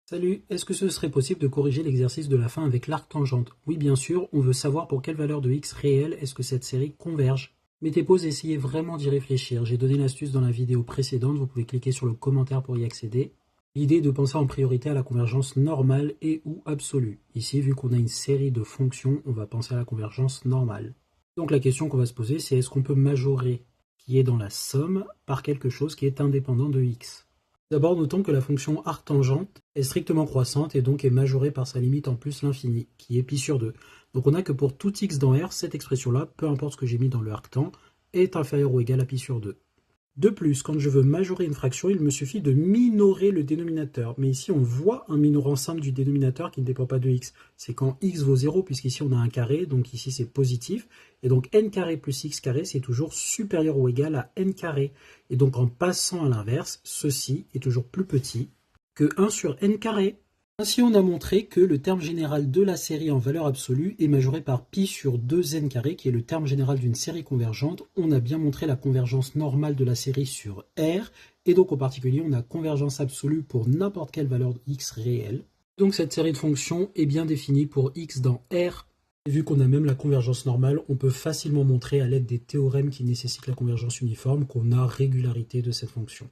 Salut, est-ce que ce serait possible de corriger l'exercice de la fin avec l'arc tangente? Oui, bien sûr, on veut savoir pour quelle valeur de x réelle est-ce que cette série converge. Mettez pause et essayez vraiment d'y réfléchir. J'ai donné l'astuce dans la vidéo précédente, vous pouvez cliquer sur le commentaire pour y accéder. L'idée est de penser en priorité à la convergence normale et ou absolue. Ici, vu qu'on a une série de fonctions, on va penser à la convergence normale. Donc la question qu'on va se poser, c'est est-ce qu'on peut majorer qui est dans la somme par quelque chose qui est indépendant de x? D'abord, notons que la fonction arctangente est strictement croissante et donc est majorée par sa limite en plus l'infini, qui est pi sur 2. Donc on a que pour tout x dans R, cette expression-là, peu importe ce que j'ai mis dans le arctan, est inférieure ou égale à pi sur 2. De plus, quand je veux majorer une fraction, il me suffit de minorer le dénominateur. Mais ici, on voit un minorant simple du dénominateur qui ne dépend pas de x. C'est quand x vaut 0, puisqu'ici on a un carré, donc ici c'est positif. Et donc n carré plus x carré, c'est toujours supérieur ou égal à n carré. Et donc en passant à l'inverse, ceci est toujours plus petit que 1 sur n carré. Ainsi, on a montré que le terme général de la série en valeur absolue est majoré par pi sur 2n carré, qui est le terme général d'une série convergente. On a bien montré la convergence normale de la série sur R, et donc en particulier, on a convergence absolue pour n'importe quelle valeur de x réelle. Donc cette série de fonctions est bien définie pour x dans R. Et vu qu'on a même la convergence normale, on peut facilement montrer à l'aide des théorèmes qui nécessitent la convergence uniforme qu'on a régularité de cette fonction.